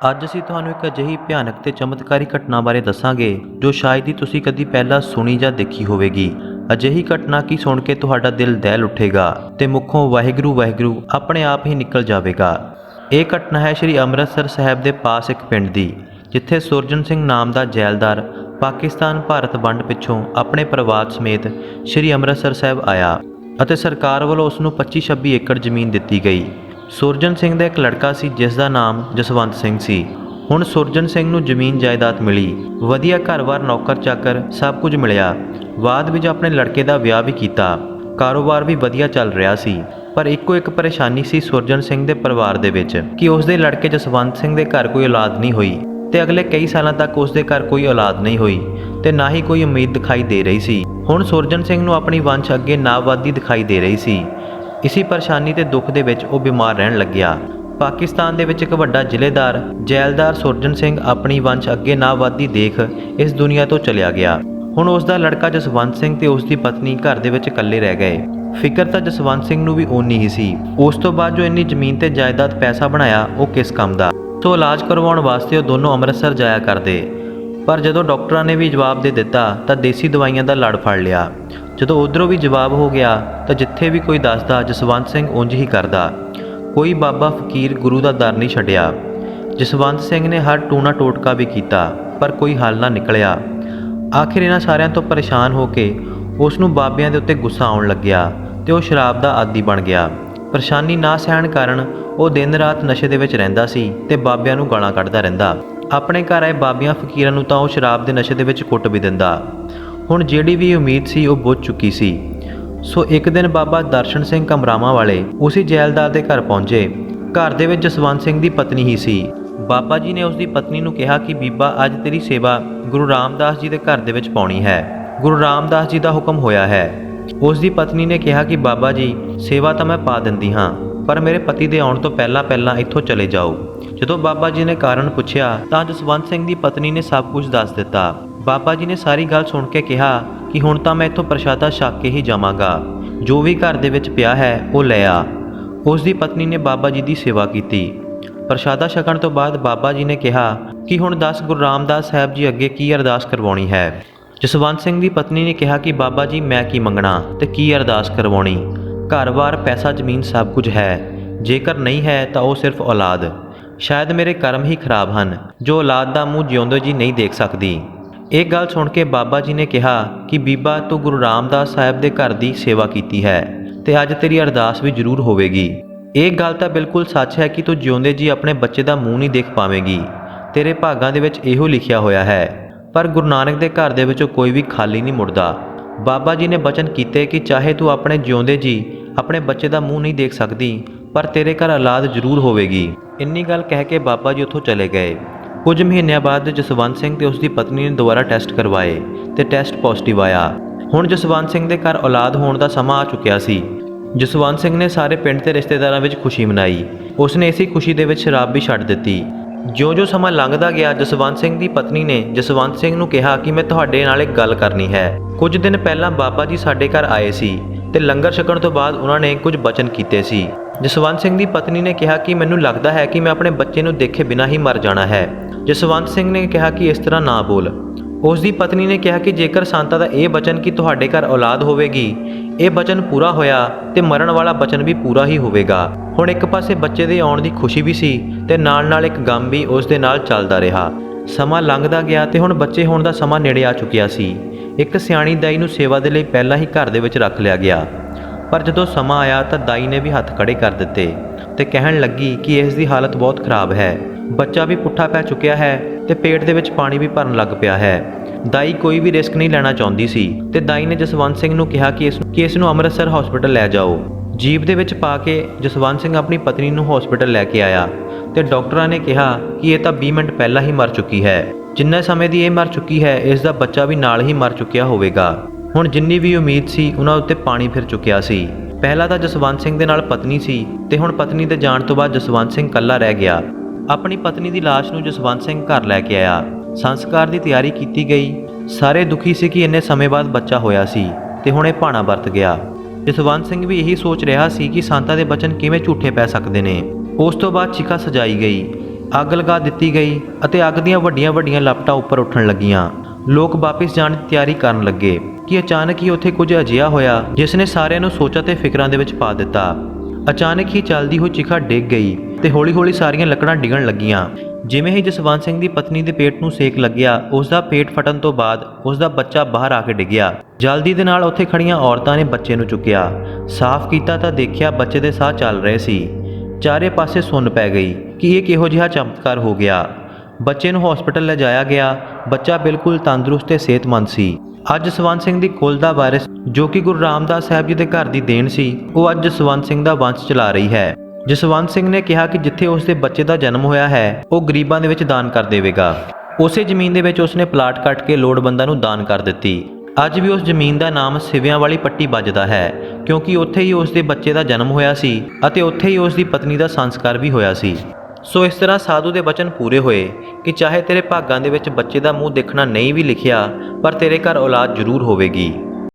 ਅੱਜ ਅਸੀਂ ਤੁਹਾਨੂੰ ਇੱਕ ਅਜਿਹੀ ਭਿਆਨਕ ਤੇ ਚਮਤਕਾਰੀ ਘਟਨਾ ਬਾਰੇ ਦੱਸਾਂਗੇ ਜੋ ਸ਼ਾਇਦ ਹੀ ਤੁਸੀਂ ਕਦੀ ਪਹਿਲਾਂ ਸੁਣੀ ਜਾਂ ਦੇਖੀ ਹੋਵੇਗੀ। ਅਜਿਹੀ ਘਟਨਾ ਕੀ ਸੁਣ ਕੇ ਤੁਹਾਡਾ ਦਿਲ ਦਹਿਲ ਉੱਠੇਗਾ ਤੇ ਮੁੱਖੋਂ ਵਾਹਿਗੁਰੂ ਵਾਹਿਗੁਰੂ ਆਪਣੇ ਆਪ ਹੀ ਨਿਕਲ ਜਾਵੇਗਾ। ਇਹ ਘਟਨਾ ਹੈ ਸ਼੍ਰੀ ਅੰਮ੍ਰਿਤਸਰ ਸਾਹਿਬ ਦੇ ਪਾਸ ਇੱਕ ਪਿੰਡ ਦੀ, ਜਿੱਥੇ ਸੁਰਜਨ ਸਿੰਘ ਨਾਮ ਦਾ ਜੈਲਦਾਰ ਪਾਕਿਸਤਾਨ ਭਾਰਤ ਵੰਡ ਪਿੱਛੋਂ ਆਪਣੇ ਪਰਿਵਾਰ ਸਮੇਤ ਸ਼੍ਰੀ ਅੰਮ੍ਰਿਤਸਰ ਸਾਹਿਬ ਆਇਆ ਅਤੇ ਸਰਕਾਰ ਵੱਲੋਂ ਉਸ ਨੂੰ 25-26 ਏਕੜ ਜ਼ਮੀਨ ਦਿੱਤੀ ਗਈ। ਸੁਰਜਨ ਸਿੰਘ ਦਾ ਇੱਕ ਲੜਕਾ ਸੀ ਜਿਸ ਦਾ ਨਾਮ ਜਸਵੰਤ ਸਿੰਘ ਸੀ। ਹੁਣ ਸੁਰਜਨ ਸਿੰਘ ਨੂੰ ਜ਼ਮੀਨ ਜਾਇਦਾਦ ਮਿਲੀ, ਵਧੀਆ ਘਰ-ਬਾਰ, ਨੌਕਰ ਚਾਕਰ ਸਭ ਕੁਝ ਮਿਲਿਆ। ਬਾਅਦ ਵਿੱਚ ਆਪਣੇ ਲੜਕੇ ਦਾ ਵਿਆਹ ਵੀ ਕੀਤਾ, ਕਾਰੋਬਾਰ ਵੀ ਵਧੀਆ ਚੱਲ ਰਿਹਾ ਸੀ। ਪਰ ਇੱਕੋ ਇੱਕ ਪਰੇਸ਼ਾਨੀ ਸੀ ਸੁਰਜਨ ਸਿੰਘ ਦੇ ਪਰਿਵਾਰ ਦੇ ਵਿੱਚ ਕਿ ਉਸ ਦੇ ਲੜਕੇ ਜਸਵੰਤ ਸਿੰਘ ਦੇ ਘਰ ਕੋਈ ਔਲਾਦ ਨਹੀਂ ਹੋਈ ਤੇ ਅਗਲੇ ਕਈ ਸਾਲਾਂ ਤੱਕ ਉਸ ਦੇ ਘਰ ਕੋਈ ਔਲਾਦ ਨਹੀਂ ਹੋਈ ਤੇ ਨਾ ਹੀ ਕੋਈ ਉਮੀਦ ਦਿਖਾਈ ਦੇ ਰਹੀ ਸੀ। ਹੁਣ ਸੁਰਜਨ ਸਿੰਘ ਨੂੰ ਆਪਣੀ ਵੰਸ਼ ਅੱਗੇ ਨਾ ਵਧਦੀ ਦਿਖਾਈ ਦੇ ਰਹੀ ਸੀ। ਇਸੀ ਪਰੇਸ਼ਾਨੀ ਤੇ ਦੁੱਖ ਦੇ ਵਿੱਚ ਉਹ ਬਿਮਾਰ ਰਹਿਣ ਲੱਗਿਆ। ਪਾਕਿਸਤਾਨ ਦੇ ਵਿੱਚ ਇੱਕ ਵੱਡਾ ਜ਼ਿਲ੍ਹੇਦਾਰ ਜੈਲਦਾਰ ਸੁਰਜਨ ਸਿੰਘ ਆਪਣੀ ਵੰਸ਼ ਅੱਗੇ ਨਾ ਵਧਦੀ ਦੇਖ ਇਸ ਦੁਨੀਆ ਤੋਂ ਚਲਿਆ ਗਿਆ। ਹੁਣ ਉਸ ਦਾ ਲੜਕਾ ਜਸਵੰਤ ਸਿੰਘ ਤੇ ਉਸ ਦੀ ਪਤਨੀ ਘਰ ਦੇ ਵਿੱਚ ਇਕੱਲੇ ਰਹਿ ਗਏ। ਫਿਕਰ ਤਾਂ ਜਸਵੰਤ ਸਿੰਘ ਨੂੰ ਵੀ ਓਨੀ ਹੀ ਸੀ। ਉਸ ਤੋਂ ਬਾਅਦ ਜੋ ਇੰਨੀ ਜ਼ਮੀਨ ਤੇ ਜਾਇਦਾਦ ਪੈਸਾ ਬਣਾਇਆ ਉਹ ਕਿਸ ਕੰਮ ਦਾ। ਸੋ ਇਲਾਜ ਕਰਵਾਉਣ ਵਾਸਤੇ ਉਹ ਦੋਨੋਂ ਅੰਮ੍ਰਿਤਸਰ ਜਾਇਆ ਕਰਦੇ। ਪਰ ਜਦੋਂ ਡਾਕਟਰਾਂ ਨੇ ਵੀ ਜਵਾਬ ਦੇ ਦਿੱਤਾ ਤਾਂ ਦੇਸੀ ਦਵਾਈਆਂ ਦਾ ਲੜ ਫੜ ਲਿਆ। ਜਦੋਂ ਉੱਧਰੋਂ ਵੀ ਜਵਾਬ ਹੋ ਗਿਆ ਤਾਂ ਜਿੱਥੇ ਵੀ ਕੋਈ ਦੱਸਦਾ ਜਸਵੰਤ ਸਿੰਘ ਉਂਝ ਹੀ ਕਰਦਾ। ਕੋਈ ਬਾਬਾ ਫਕੀਰ ਗੁਰੂ ਦਾ ਦਰ ਨਹੀਂ ਛੱਡਿਆ। ਜਸਵੰਤ ਸਿੰਘ ਨੇ ਹਰ ਟੂਣਾ ਟੋਟਕਾ ਵੀ ਕੀਤਾ ਪਰ ਕੋਈ ਹੱਲ ਨਾ ਨਿਕਲਿਆ। ਆਖਿਰ ਇਹਨਾਂ ਸਾਰਿਆਂ ਤੋਂ ਪਰੇਸ਼ਾਨ ਹੋ ਕੇ ਉਸ ਨੂੰ ਬਾਬਿਆਂ ਦੇ ਉੱਤੇ ਗੁੱਸਾ ਆਉਣ ਲੱਗਿਆ ਤੇ ਉਹ ਸ਼ਰਾਬ ਦਾ ਆਦੀ ਬਣ ਗਿਆ। ਪਰੇਸ਼ਾਨੀ ਨਾ ਸਹਿਣ ਕਾਰਨ ਉਹ ਦਿਨ ਰਾਤ ਨਸ਼ੇ ਦੇ ਵਿੱਚ ਰਹਿੰਦਾ ਸੀ ਤੇ ਬਾਬਿਆਂ ਨੂੰ ਗਾਲਾਂ ਕੱਢਦਾ ਰਹਿੰਦਾ। ਆਪਣੇ ਘਰ ਆਏ ਬਾਬਿਆਂ ਫਕੀਰਾਂ ਨੂੰ ਤਾਂ ਉਹ ਸ਼ਰਾਬ ਦੇ ਨਸ਼ੇ ਦੇ ਵਿੱਚ ਕੁੱਟ ਵੀ ਦਿੰਦਾ। ਹੁਣ ਜਿਹੜੀ ਵੀ ਉਮੀਦ ਸੀ ਉਹ ਬੁੱਝ ਚੁੱਕੀ ਸੀ। ਸੋ ਇੱਕ ਦਿਨ ਬਾਬਾ ਦਰਸ਼ਨ ਸਿੰਘ ਕਮਰਾਵਾਂ ਵਾਲੇ ਉਸੇ ਜੈਲਦਾਰ ਦੇ ਘਰ ਪਹੁੰਚੇ। ਘਰ ਦੇ ਵਿੱਚ ਜਸਵੰਤ ਸਿੰਘ ਦੀ ਪਤਨੀ ਹੀ ਸੀ। ਬਾਬਾ ਜੀ ਨੇ ਉਸ ਦੀ ਪਤਨੀ ਨੂੰ ਕਿਹਾ ਕਿ ਬੀਬਾ, ਅੱਜ ਤੇਰੀ ਸੇਵਾ ਗੁਰੂ ਰਾਮਦਾਸ ਜੀ ਦੇ ਘਰ ਦੇ ਵਿੱਚ ਪਾਉਣੀ ਹੈ। ਗੁਰੂ ਰਾਮਦਾਸ ਜੀ ਦਾ ਹੁਕਮ ਹੋਇਆ ਹੈ। ਉਸ ਦੀ ਪਤਨੀ ਨੇ ਕਿਹਾ ਕਿ ਬਾਬਾ ਜੀ, ਸੇਵਾ ਤਾਂ ਮੈਂ ਪਾ ਦਿੰਦੀ ਹਾਂ, ਪਰ ਮੇਰੇ ਪਤੀ ਦੇ ਆਉਣ ਤੋਂ ਪਹਿਲਾਂ ਇੱਥੋਂ ਚਲੇ ਜਾਓ। ਜਦੋਂ ਬਾਬਾ ਜੀ ਨੇ ਕਾਰਨ ਪੁੱਛਿਆ ਤਾਂ ਜਸਵੰਤ ਸਿੰਘ ਦੀ ਪਤਨੀ ਨੇ ਸਭ ਕੁਝ ਦੱਸ ਦਿੱਤਾ। ਬਾਬਾ ਜੀ ਨੇ ਸਾਰੀ ਗੱਲ ਸੁਣ ਕੇ ਕਿਹਾ ਕਿ ਹੁਣ ਤਾਂ ਮੈਂ ਇੱਥੋਂ ਪ੍ਰਸ਼ਾਦਾ ਛਕ ਕੇ ਹੀ ਜਾਵਾਂਗਾ। ਜੋ ਵੀ ਘਰ ਦੇ ਵਿੱਚ ਪਿਆ ਹੈ ਉਹ ਲੈ ਆ। ਉਸ ਦੀ ਪਤਨੀ ਨੇ ਬਾਬਾ ਜੀ ਦੀ ਸੇਵਾ ਕੀਤੀ। ਪ੍ਰਸ਼ਾਦਾ ਛਕਣ ਤੋਂ ਬਾਅਦ ਬਾਬਾ ਜੀ ਨੇ ਕਿਹਾ ਕਿ ਹੁਣ ਦੱਸ, ਗੁਰੂ ਰਾਮਦਾਸ ਸਾਹਿਬ ਜੀ ਅੱਗੇ ਕੀ ਅਰਦਾਸ ਕਰਵਾਉਣੀ ਹੈ। ਜਸਵੰਤ ਸਿੰਘ ਦੀ ਪਤਨੀ ਨੇ ਕਿਹਾ ਕਿ ਬਾਬਾ ਜੀ, ਮੈਂ ਕੀ ਮੰਗਣਾ ਤੇ ਕੀ ਅਰਦਾਸ ਕਰਵਾਉਣੀ। ਘਰ-ਬਾਰ, ਪੈਸਾ, ਜ਼ਮੀਨ ਸਭ ਕੁਝ ਹੈ। ਜੇਕਰ ਨਹੀਂ ਹੈ ਤਾਂ ਉਹ ਸਿਰਫ ਔਲਾਦ। ਸ਼ਾਇਦ ਮੇਰੇ ਕਰਮ ਹੀ ਖਰਾਬ ਹਨ ਜੋ ਔਲਾਦ ਦਾ ਮੂੰਹ ਜਿਉਂਦੇ ਜੀ ਨਹੀਂ ਦੇਖ ਸਕਦੀ। ਇਹ ਗੱਲ ਸੁਣ ਕੇ ਬਾਬਾ ਜੀ ਨੇ ਕਿਹਾ ਕਿ ਬੀਬਾ, ਤੂੰ ਗੁਰੂ ਰਾਮਦਾਸ ਸਾਹਿਬ ਦੇ ਘਰ ਦੀ ਸੇਵਾ ਕੀਤੀ ਹੈ ਤੇ ਅੱਜ ਤੇਰੀ ਅਰਦਾਸ ਵੀ ਜ਼ਰੂਰ ਹੋਵੇਗੀ। ਇਹ ਗੱਲ ਤਾਂ ਬਿਲਕੁਲ ਸੱਚ ਹੈ ਕਿ ਤੂੰ ਜਿਉਂਦੇ ਜੀ ਆਪਣੇ ਬੱਚੇ ਦਾ ਮੂੰਹ ਨਹੀਂ ਦੇਖ ਪਾਵੇਂਗੀ। ਤੇਰੇ ਭਾਗਾਂ ਦੇ ਵਿੱਚ ਇਹੋ ਲਿਖਿਆ ਹੋਇਆ ਹੈ। ਪਰ ਗੁਰੂ ਨਾਨਕ ਦੇ ਘਰ ਦੇ ਵਿੱਚੋਂ ਕੋਈ ਵੀ ਖਾਲੀ ਨਹੀਂ ਮੁੜਦਾ। ਬਾਬਾ ਜੀ ਨੇ ਬਚਨ ਕੀਤੇ ਕਿ ਚਾਹੇ ਤੂੰ ਆਪਣੇ ਜਿਉਂਦੇ ਜੀ ਆਪਣੇ ਬੱਚੇ ਦਾ ਮੂੰਹ ਨਹੀਂ ਦੇਖ ਸਕਦੀ, ਪਰ ਤੇਰੇ ਘਰ ਔਲਾਦ ਜ਼ਰੂਰ ਹੋਵੇਗੀ। ਇੰਨੀ ਗੱਲ ਕਹਿ ਕੇ ਬਾਬਾ ਜੀ ਉੱਥੋਂ ਚਲੇ ਗਏ। ਕੁਝ ਮਹੀਨਿਆਂ ਬਾਅਦ ਜਸਵੰਤ ਸਿੰਘ ਤੇ ਉਸ ਦੀ ਪਤਨੀ ਨੇ ਦੁਬਾਰਾ ਟੈਸਟ ਕਰਵਾਏ ਤੇ ਟੈਸਟ ਪੋਜ਼ਿਟਿਵ ਆਇਆ। ਹੁਣ ਜਸਵੰਤ ਸਿੰਘ ਦੇ ਘਰ ਔਲਾਦ ਹੋਣ ਦਾ ਸਮਾਂ ਆ ਚੁੱਕਿਆ ਸੀ। ਜਸਵੰਤ ਸਿੰਘ ਨੇ ਸਾਰੇ ਪਿੰਡ ਤੇ ਰਿਸ਼ਤੇਦਾਰਾਂ ਵਿੱਚ ਖੁਸ਼ੀ ਮਨਾਈ। ਉਸ ਨੇ ਇਸੇ ਖੁਸ਼ੀ ਦੇ ਵਿੱਚ ਸ਼ਰਾਬ ਵੀ ਛੱਡ ਦਿੱਤੀ। ਜਿਉਂ-ਜਿਉਂ ਸਮਾਂ ਲੰਘਦਾ ਗਿਆ, ਜਸਵੰਤ ਸਿੰਘ ਦੀ ਪਤਨੀ ਨੇ ਜਸਵੰਤ ਸਿੰਘ ਨੂੰ ਕਿਹਾ ਕਿ ਮੈਂ ਤੁਹਾਡੇ ਨਾਲ ਇੱਕ ਗੱਲ ਕਰਨੀ ਹੈ। ਕੁਝ ਦਿਨ ਪਹਿਲਾਂ ਬਾਬਾ ਜੀ ਸਾਡੇ ਘਰ ਆਏ ਸੀ ਤੇ ਲੰਗਰ ਛਕਣ ਤੋਂ ਬਾਅਦ ਉਹਨਾਂ ਨੇ ਕੁਝ ਬਚਨ ਕੀਤੇ ਸੀ। ਜਸਵੰਤ ਸਿੰਘ ਦੀ ਪਤਨੀ ਨੇ ਕਿਹਾ ਕਿ ਮੈਨੂੰ ਲੱਗਦਾ ਹੈ ਕਿ ਮੈਂ ਆਪਣੇ ਬੱਚੇ ਨੂੰ ਦੇਖੇ ਬਿਨਾਂ ਹੀ ਮਰ ਜਾਣਾ ਹੈ। ਜਸਵੰਤ ਸਿੰਘ ਨੇ ਕਿਹਾ ਕਿ ਇਸ ਤਰ੍ਹਾਂ ਨਾ ਬੋਲ। ਉਸ ਦੀ ਪਤਨੀ ਨੇ ਕਿਹਾ ਕਿ ਜੇਕਰ ਸੰਤਾਂ ਦਾ ਇਹ ਬਚਨ ਕਿ ਤੁਹਾਡੇ ਘਰ ਔਲਾਦ ਹੋਵੇਗੀ, ਇਹ ਬਚਨ ਪੂਰਾ ਹੋਇਆ ਤੇ ਮਰਨ ਵਾਲਾ ਬਚਨ ਵੀ ਪੂਰਾ ਹੀ ਹੋਵੇਗਾ। ਹੁਣ ਇੱਕ ਪਾਸੇ ਬੱਚੇ ਦੇ ਆਉਣ ਦੀ ਖੁਸ਼ੀ ਵੀ ਸੀ ਤੇ ਨਾਲ-ਨਾਲ ਇੱਕ ਗਮ ਵੀ ਉਸ ਦੇ ਨਾਲ ਚੱਲਦਾ ਰਿਹਾ। ਸਮਾਂ ਲੰਘਦਾ ਗਿਆ ਤੇ ਹੁਣ ਬੱਚੇ ਹੋਣ ਦਾ ਸਮਾਂ ਨੇੜੇ ਆ ਚੁੱਕਿਆ ਸੀ। ਇੱਕ ਸਿਆਣੀ ਦਾਈ ਨੂੰ ਸੇਵਾ ਦੇ ਲਈ ਪਹਿਲਾਂ ਹੀ ਘਰ ਦੇ ਵਿੱਚ ਰੱਖ ਲਿਆ ਗਿਆ। ਪਰ ਜਦੋਂ ਸਮਾਂ ਆਇਆ ਤਾਂ ਦਾਈ ਨੇ ਵੀ ਹੱਥ ਖੜੇ ਕਰ ਦਿੱਤੇ ਤੇ ਕਹਿਣ ਲੱਗੀ ਕਿ ਇਸ ਦੀ ਹਾਲਤ ਬਹੁਤ ਖਰਾਬ ਹੈ। ਬੱਚਾ ਵੀ ਪੁੱਠਾ ਪੈ ਚੁੱਕਿਆ ਹੈ ਤੇ ਪੇਟ ਦੇ ਵਿੱਚ ਪਾਣੀ ਵੀ ਭਰਨ ਲੱਗ ਪਿਆ ਹੈ। ਦਾਈ ਕੋਈ ਵੀ ਰਿਸਕ ਨਹੀਂ ਲੈਣਾ ਚਾਹੁੰਦੀ ਸੀ ਤੇ ਦਾਈ ਨੇ ਜਸਵੰਤ ਸਿੰਘ ਨੂੰ ਕਿਹਾ ਕਿ ਇਸ ਨੂੰ ਅੰਮ੍ਰਿਤਸਰ ਹਸਪੀਟਲ ਲੈ ਜਾਓ। ਜੀਪ ਦੇ ਵਿੱਚ ਪਾ ਕੇ ਜਸਵੰਤ ਸਿੰਘ ਆਪਣੀ ਪਤਨੀ ਨੂੰ ਹਸਪੀਟਲ ਲੈ ਕੇ ਆਇਆ ਤੇ ਡਾਕਟਰਾਂ ਨੇ ਕਿਹਾ ਕਿ ਇਹ ਤਾਂ 20 ਮਿੰਟ ਪਹਿਲਾਂ ਹੀ ਮਰ ਚੁੱਕੀ ਹੈ। ਜਿੰਨੇ ਸਮੇਂ ਦੀ ਇਹ ਮਰ ਚੁੱਕੀ ਹੈ, ਇਸ ਦਾ ਬੱਚਾ ਵੀ ਨਾਲ ਹੀ ਮਰ ਚੁੱਕਿਆ ਹੋਵੇਗਾ। ਹੁਣ ਜਿੰਨੀ ਵੀ ਉਮੀਦ ਸੀ ਉਹਨਾਂ ਉੱਤੇ ਪਾਣੀ ਫਿਰ ਚੁੱਕਿਆ ਸੀ। ਪਹਿਲਾਂ ਤਾਂ ਜਸਵੰਤ ਸਿੰਘ ਦੇ ਨਾਲ ਪਤਨੀ ਸੀ ਤੇ ਹੁਣ ਪਤਨੀ ਦੇ ਜਾਣ ਤੋਂ ਬਾਅਦ ਜਸਵੰਤ ਸਿੰਘ ਇਕੱਲਾ ਰਹਿ ਗਿਆ। ਆਪਣੀ ਪਤਨੀ ਦੀ ਲਾਸ਼ ਨੂੰ ਜਸਵੰਤ ਸਿੰਘ ਘਰ ਲੈ ਕੇ ਆਇਆ। ਸੰਸਕਾਰ ਦੀ ਤਿਆਰੀ ਕੀਤੀ ਗਈ। ਸਾਰੇ ਦੁਖੀ ਸੀ ਕਿ ਇੰਨੇ ਸਮੇਂ ਬਾਅਦ ਬੱਚਾ ਹੋਇਆ ਸੀ ਤੇ ਹੁਣ ਇਹ ਭਾਣਾ ਵਰਤ ਗਿਆ। ਜਸਵੰਤ ਸਿੰਘ ਵੀ ਇਹੀ ਸੋਚ ਰਿਹਾ ਸੀ ਕਿ ਸੰਤਾਂ ਦੇ ਬਚਨ ਕਿਵੇਂ ਝੂਠੇ ਪੈ ਸਕਦੇ ਨੇ। ਉਸ ਤੋਂ ਬਾਅਦ ਚਿਖਾ ਸਜਾਈ ਗਈ। ਅੱਗ ਲਗਾ ਦਿੱਤੀ ਗਈ ਅਤੇ ਅੱਗ ਦੀਆਂ ਵੱਡੀਆਂ-ਵੱਡੀਆਂ ਲਪਟਾਂ ਉੱਪਰ ਉੱਠਣ ਲੱਗੀਆਂ। ਲੋਕ ਵਾਪਿਸ ਜਾਣ ਦੀ ਤਿਆਰੀ ਕਰਨ ਲੱਗੇ ਕਿ ਅਚਾਨਕ ਹੀ ਉੱਥੇ ਕੁਝ ਅਜਿਹਾ ਹੋਇਆ ਜਿਸ ਨੇ ਸਾਰਿਆਂ ਨੂੰ ਸੋਚਾਂ ਤੇ ਫਿਕਰਾਂ ਦੇ ਵਿੱਚ ਪਾ ਦਿੱਤਾ। ਅਚਾਨਕ ਹੀ ਚੱਲਦੀ ਹੋਈ ਚਿਖਾ ਡਿੱਗ ਗਈ ਤੇ ਹੌਲੀ-ਹੌਲੀ ਸਾਰੀਆਂ ਲੱਕੜਾਂ ਡਿੱਗਣ ਲੱਗੀਆਂ। ਜਿਵੇਂ ਹੀ ਜਸਵੰਤ ਸਿੰਘ ਦੀ ਪਤਨੀ ਦੇ ਪੇਟ ਨੂੰ ਸੇਕ ਲੱਗਿਆ, ਉਸ ਦਾ ਪੇਟ ਫਟਣ ਤੋਂ ਬਾਅਦ ਉਸ ਦਾ ਬੱਚਾ ਬਾਹਰ ਆ ਕੇ ਡਿੱਗਿਆ। ਜਲਦੀ ਦੇ ਨਾਲ ਉੱਥੇ ਖੜੀਆਂ ਔਰਤਾਂ ਨੇ ਬੱਚੇ ਨੂੰ ਚੁੱਕਿਆ, ਸਾਫ਼ ਕੀਤਾ ਤਾਂ ਦੇਖਿਆ ਬੱਚੇ ਦੇ ਸਾਹ ਚੱਲ ਰਹੇ ਸੀ। ਚਾਰੇ ਪਾਸੇ ਸੁੰਨ ਪੈ ਗਈ ਕਿ ਇਹ ਕਿਹੋ ਜਿਹਾ ਚਮਤਕਾਰ ਹੋ ਗਿਆ। ਬੱਚੇ ਨੂੰ ਹਸਪਤਾਲ ਲਿਜਾਇਆ ਗਿਆ। ਬੱਚਾ ਬਿਲਕੁਲ ਤੰਦਰੁਸਤ ਤੇ ਸਿਹਤਮੰਦ ਸੀ। ਅੱਜ ਜਸਵੰਤ ਸਿੰਘ ਦੀ ਕੁਲ ਦਾ ਵਾਰਿਸ, ਜੋ ਕਿ ਗੁਰੂ ਰਾਮਦਾਸ ਸਾਹਿਬ ਜੀ ਦੇ ਘਰ ਦੀ ਦੇਣ ਸੀ, ਉਹ ਅੱਜ ਜਸਵੰਤ ਸਿੰਘ ਦਾ ਵੰਸ਼ ਚਲਾ ਰਹੀ ਹੈ। ਜਸਵੰਤ ਸਿੰਘ ਨੇ ਕਿਹਾ ਕਿ ਜਿੱਥੇ ਉਸ ਦੇ ਬੱਚੇ ਦਾ ਜਨਮ ਹੋਇਆ ਹੈ, ਉਹ ਗਰੀਬਾਂ ਦੇ ਵਿੱਚ ਦਾਨ ਕਰ ਦੇਵੇਗਾ। ਉਸੇ ਜ਼ਮੀਨ ਦੇ ਵਿੱਚ ਉਸਨੇ ਪਲਾਟ ਕੱਟ ਕੇ ਲੋੜਵੰਦਾਂ ਨੂੰ ਦਾਨ ਕਰ ਦਿੱਤੀ। ਅੱਜ ਵੀ ਉਸ ਜ਼ਮੀਨ ਦਾ ਨਾਮ ਸਿਵਿਆਂ ਵਾਲੀ ਪੱਟੀ ਵੱਜਦਾ ਹੈ, ਕਿਉਂਕਿ ਉੱਥੇ ਹੀ ਉਸ ਦੇ ਬੱਚੇ ਦਾ ਜਨਮ ਹੋਇਆ ਸੀ ਅਤੇ ਉੱਥੇ ਹੀ ਉਸ ਦੀ ਪਤਨੀ ਦਾ ਸੰਸਕਾਰ ਵੀ ਹੋਇਆ ਸੀ। ਸੋ ਇਸ ਤਰ੍ਹਾਂ ਸਾਧੂ ਦੇ ਵਚਨ ਪੂਰੇ ਹੋਏ ਕਿ ਚਾਹੇ ਤੇਰੇ ਭਾਗਾਂ ਦੇ ਵਿੱਚ ਬੱਚੇ ਦਾ ਮੂੰਹ ਦੇਖਣਾ ਨਹੀਂ ਵੀ ਲਿਖਿਆ, ਪਰ ਤੇਰੇ ਘਰ ਔਲਾਦ ਜ਼ਰੂਰ ਹੋਵੇਗੀ।